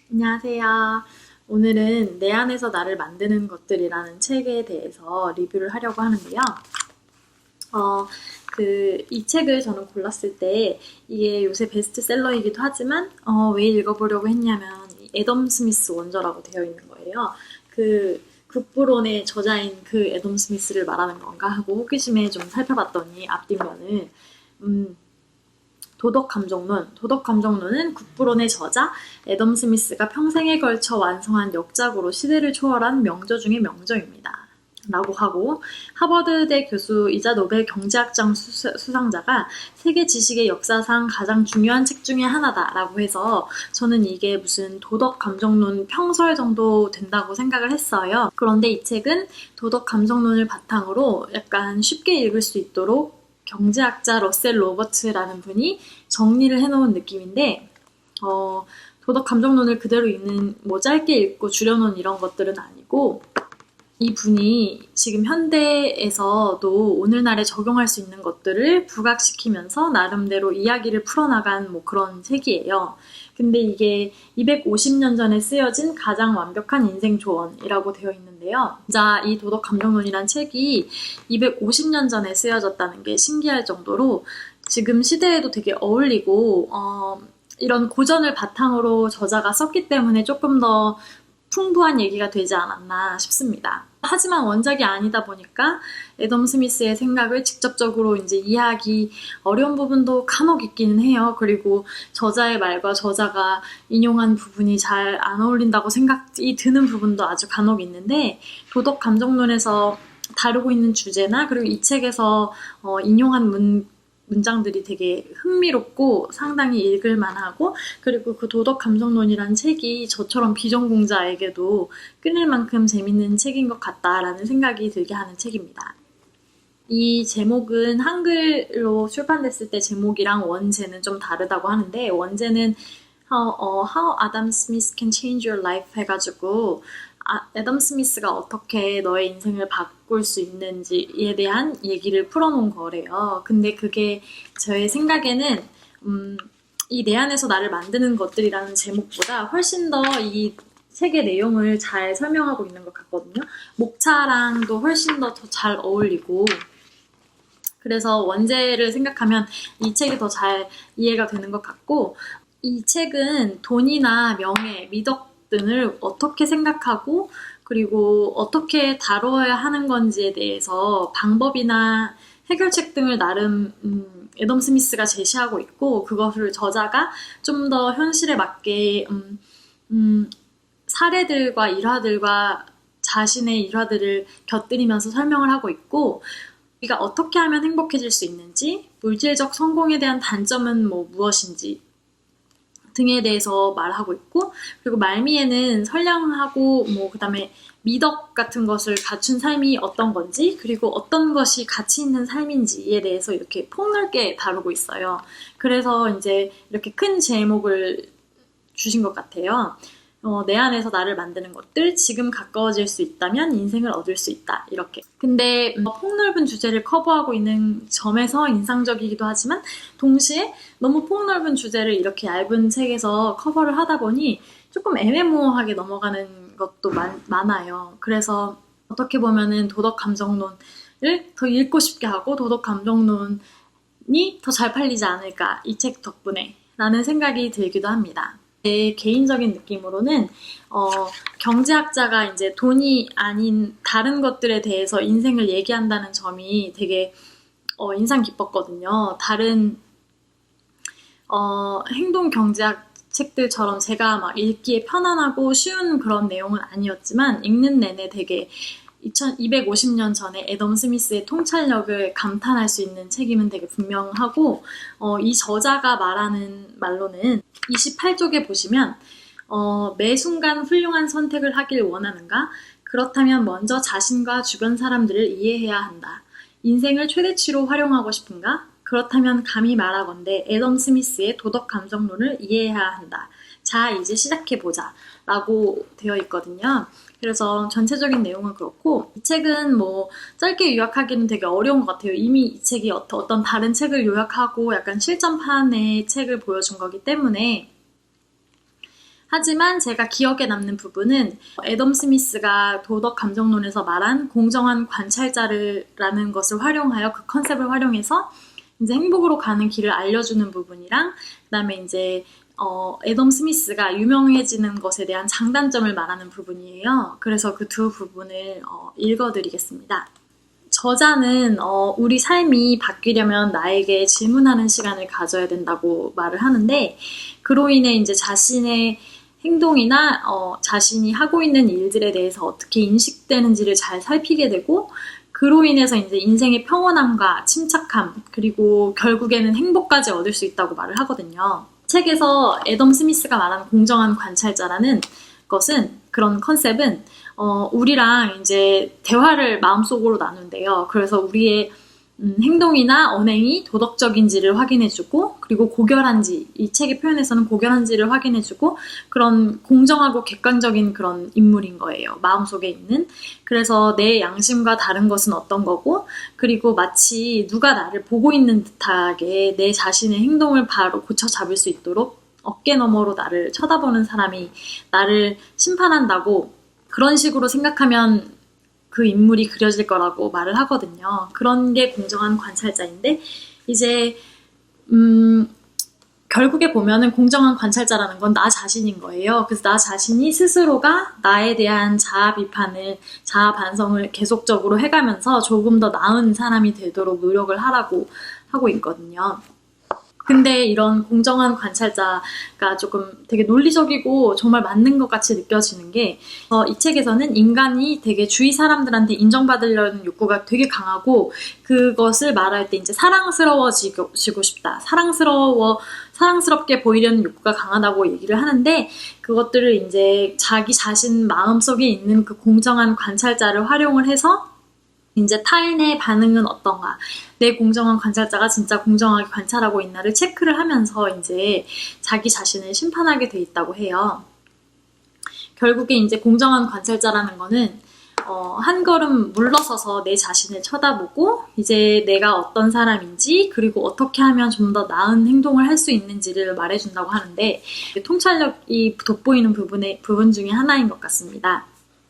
안녕하세요. 오늘은 내 안에서 나를 만드는 것들이라는 책에 대해서 리뷰를 하려고 하는데요. 이 책을 저는 골랐을 때 이게 요새 베스트셀러이기도 하지만 왜 읽어보려고 했냐면 애덤 스미스 원저라고 되어 있는 거예요. 국부론의 저자인 애덤 스미스를 말하는 건가 하고 호기심에 좀 살펴봤더니 앞뒷면을 도덕감정론은 국부론의 저자 애덤 스미스가 평생에 걸쳐 완성한 역작으로 시대를 초월한 명저 중의 명저입니다. 라고 하고 하버드대 교수이자 노벨 경제학상 수상자가 세계 지식의 역사상 가장 중요한 책 중에 하나다 라고 해서 저는 이게 무슨 도덕감정론 평설 정도 된다고 생각을 했어요. 그런데 이 책은 도덕감정론을 바탕으로 약간 쉽게 읽을 수 있도록 경제학자 러셀 로버츠라는 분이 정리를 해놓은 느낌인데 도덕감정론을 그대로 읽는 짧게 읽고 줄여놓은 이런 것들은 아니고 이 분이 지금 현대에서도 오늘날에 적용할 수 있는 것들을 부각시키면서 나름대로 이야기를 풀어나간 그런 책이에요. 근데 이게 250년 전에 쓰여진 가장 완벽한 인생 조언이라고 되어 있는데요. 진짜 이 도덕감정론이란 책이 250년 전에 쓰여졌다는 게 신기할 정도로 지금 시대에도 되게 어울리고 이런 고전을 바탕으로 저자가 썼기 때문에 조금 더 풍부한 얘기가 되지 않았나 싶습니다. 하지만 원작이 아니다 보니까 애덤 스미스의 생각을 직접적으로 이제 이해하기 어려운 부분도 간혹 있기는 해요. 그리고 저자의 말과 저자가 인용한 부분이 잘 안 어울린다고 생각이 드는 부분도 아주 간혹 있는데 도덕 감정론에서 다루고 있는 주제나 그리고 이 책에서 인용한 문장들이 되게 흥미롭고 상당히 읽을만하고 그리고 도덕감정론이라는 책이 저처럼 비전공자에게도 끊을 만큼 재밌는 책인 것 같다라는 생각이 들게 하는 책입니다. 이 제목은 한글로 출판됐을 때 제목이랑 원제는 좀 다르다고 하는데 원제는 How Adam Smith Can Change Your Life 해가지고 애덤 스미스가 어떻게 너의 인생을 바꿀 수 있는지에 대한 얘기를 풀어놓은 거래요. 근데 그게 저의 생각에는 이 내 안에서 나를 만드는 것들이라는 제목보다 훨씬 더 이 책의 내용을 잘 설명하고 있는 것 같거든요. 목차랑도 훨씬 더 잘 어울리고 그래서 원제를 생각하면 이 책이 더 잘 이해가 되는 것 같고 이 책은 돈이나 명예, 미덕 등을 어떻게 생각하고 그리고 어떻게 다뤄야 하는 건지에 대해서 방법이나 해결책 등을 나름 애덤 스미스가 제시하고 있고 그것을 저자가 좀 더 현실에 맞게 사례들과 일화들과 자신의 일화들을 곁들이면서 설명을 하고 있고 우리가 어떻게 하면 행복해질 수 있는지 물질적 성공에 대한 단점은 무엇인지 등에 대해서 말하고 있고 그리고 말미에는 선량하고 그다음에 미덕 같은 것을 갖춘 삶이 어떤 건지 그리고 어떤 것이 가치 있는 삶인지에 대해서 이렇게 폭넓게 다루고 있어요. 그래서 이제 이렇게 큰 제목을 주신 것 같아요. 내 안에서 나를 만드는 것들, 지금 가까워질 수 있다면 인생을 얻을 수 있다. 이렇게. 근데 폭넓은 주제를 커버하고 있는 점에서 인상적이기도 하지만 동시에 너무 폭넓은 주제를 이렇게 얇은 책에서 커버를 하다 보니 조금 애매모호하게 넘어가는 것도 많아요. 그래서 어떻게 보면은 도덕감정론을 더 읽고 싶게 하고 도덕감정론이 더 잘 팔리지 않을까 이 책 덕분에 라는 생각이 들기도 합니다. 제 개인적인 느낌으로는 경제학자가 이제 돈이 아닌 다른 것들에 대해서 인생을 얘기한다는 점이 되게 인상 깊었거든요. 다른 행동 경제학 책들처럼 제가 막 읽기에 편안하고 쉬운 그런 내용은 아니었지만 읽는 내내 되게 250년 전에 애덤 스미스의 통찰력을 감탄할 수 있는 책임은 되게 분명하고 이 저자가 말하는 말로는 28쪽에 보시면 매 순간 훌륭한 선택을 하길 원하는가? 그렇다면 먼저 자신과 주변 사람들을 이해해야 한다. 인생을 최대치로 활용하고 싶은가? 그렇다면 감히 말하건대 애덤 스미스의 도덕 감정론을 이해해야 한다. 자, 이제 시작해보자. 라고 되어 있거든요. 그래서 전체적인 내용은 그렇고, 이 책은 뭐 짧게 요약하기는 되게 어려운 것 같아요. 이미 이 책이 어떤 다른 책을 요약하고 약간 실전판의 책을 보여준 거기 때문에. 하지만 제가 기억에 남는 부분은 애덤 스미스가 도덕 감정론에서 말한 공정한 관찰자라는 것을 활용하여 그 컨셉을 활용해서 이제 행복으로 가는 길을 알려주는 부분이랑 그다음에 이제 애덤 스미스가 유명해지는 것에 대한 장단점을 말하는 부분이에요. 그래서 그 두 부분을 읽어드리겠습니다. 저자는 우리 삶이 바뀌려면 나에게 질문하는 시간을 가져야 된다고 말을 하는데, 그로 인해 이제 자신의 행동이나 자신이 하고 있는 일들에 대해서 어떻게 인식되는지를 잘 살피게 되고, 그로 인해서 이제 인생의 평온함과 침착함, 그리고 결국에는 행복까지 얻을 수 있다고 말을 하거든요. 책에서 애덤 스미스가 말하는 공정한 관찰자라는 것은, 그런 컨셉은 우리랑 이제 대화를 마음속으로 나눈대요. 그래서 우리의 행동이나 언행이 도덕적인지를 확인해주고, 그리고 고결한지, 이 책의 표현에서는 고결한지를 확인해주고, 그런 공정하고 객관적인 그런 인물인 거예요. 마음속에 있는. 그래서 내 양심과 다른 것은 어떤 거고, 그리고 마치 누가 나를 보고 있는 듯하게 내 자신의 행동을 바로 고쳐 잡을 수 있도록 어깨 너머로 나를 쳐다보는 사람이 나를 심판한다고, 그런 식으로 생각하면 그 인물이 그려질 거라고 말을 하거든요. 그런 게 공정한 관찰자인데, 이제 결국에 보면은 공정한 관찰자라는 건 나 자신인 거예요. 그래서 나 자신이 스스로가 나에 대한 자아 비판을, 자아 반성을 계속적으로 해가면서 조금 더 나은 사람이 되도록 노력을 하라고 하고 있거든요. 근데 이런 공정한 관찰자가 조금 되게 논리적이고 정말 맞는 것 같이 느껴지는 게, 이 책에서는 인간이 되게 주위 사람들한테 인정받으려는 욕구가 되게 강하고, 그것을 말할 때 이제 사랑스러워지고 싶다, 사랑스럽게 보이려는 욕구가 강하다고 얘기를 하는데, 그것들을 이제 자기 자신 마음속에 있는 그 공정한 관찰자를 활용을 해서 이제 타인의 반응은 어떤가, 내 공정한 관찰자가 진짜 공정하게 관찰하고 있나를 체크를 하면서 이제 자기 자신을 심판하게 돼 있다고 해요. 결국에 이제 공정한 관찰자라는 거는 한 걸음 물러서서 내 자신을 쳐다보고, 이제 내가 어떤 사람인지, 그리고 어떻게 하면 좀 더 나은 행동을 할 수 있는지를 말해준다고 하는데, 통찰력이 돋보이는 부분 중에 하나인 것 같습니다.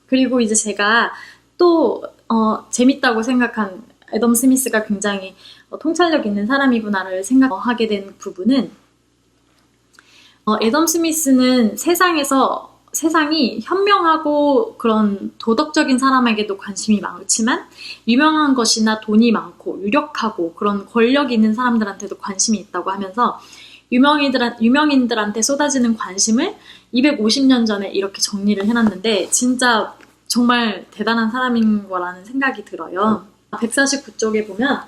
그리고 이제 제가 또 재밌다고 생각한, 애덤 스미스가 굉장히 통찰력 있는 사람이구나를 생각하게 된 부분은, 애덤 스미스는 세상이 현명하고 그런 도덕적인 사람에게도 관심이 많지만, 유명한 것이나 돈이 많고 유력하고 그런 권력 있는 사람들한테도 관심이 있다고 하면서, 유명인들한테 쏟아지는 관심을 250년 전에 이렇게 정리를 해놨는데, 진짜 정말 대단한 사람인 거라는 생각이 들어요. 149쪽에 보면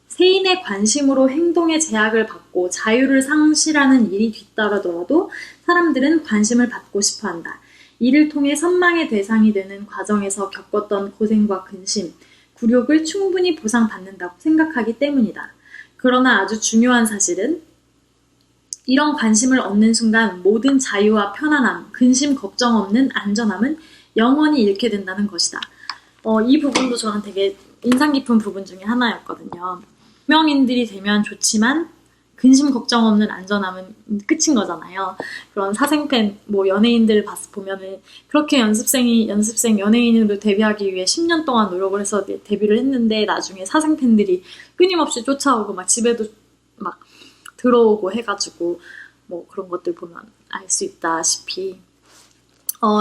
세인의 관심으로 행동의 제약을 받고 자유를 상실하는 일이 뒤따르더라도 사람들은 관심을 받고 싶어한다. 이를 통해 선망의 대상이 되는 과정에서 겪었던 고생과 근심, 굴욕을 충분히 보상받는다고 생각하기 때문이다. 그러나 아주 중요한 사실은 이런 관심을 얻는 순간 모든 자유와 편안함, 근심 걱정 없는 안전함은 영원히 잃게 된다는 것이다. 이 부분도 저는 되게 인상 깊은 부분 중에 하나였거든요. 유명인들이 되면 좋지만 근심 걱정 없는 안전함은 끝인 거잖아요. 그런 사생팬, 연예인들 보면은 그렇게 연예인으로 데뷔하기 위해 10년 동안 노력을 해서 데뷔를 했는데, 나중에 사생팬들이 끊임없이 쫓아오고 막 집에도 막 들어오고 해가지고 그런 것들 보면 알 수 있다시피,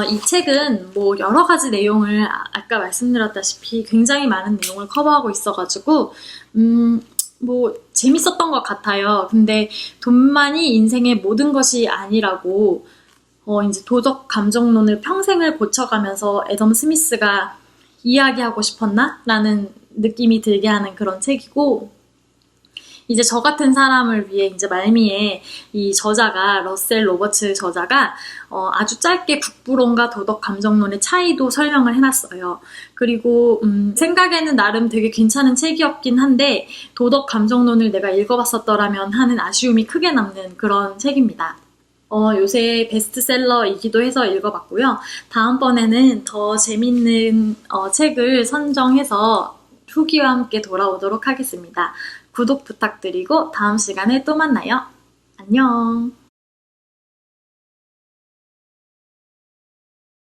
이 책은 여러 가지 내용을 아까 말씀드렸다시피 굉장히 많은 내용을 커버하고 있어가지고 재밌었던 것 같아요. 근데 돈만이 인생의 모든 것이 아니라고, 이제 도덕 감정론을 평생을 고쳐가면서 애덤 스미스가 이야기하고 싶었나? 라는 느낌이 들게 하는 그런 책이고, 이제 저 같은 사람을 위해 이제 말미에 이 저자가 러셀 로버츠 저자가 아주 짧게 국부론과 도덕 감정론의 차이도 설명을 해놨어요. 그리고 생각에는 나름 되게 괜찮은 책이었긴 한데 도덕 감정론을 내가 읽어봤었더라면 하는 아쉬움이 크게 남는 그런 책입니다. 요새 베스트셀러이기도 해서 읽어봤고요. 다음번에는 더 재밌는 책을 선정해서 후기와 함께 돌아오도록 하겠습니다. 구독 부탁드리고 다음 시간에 또 만나요. 안녕.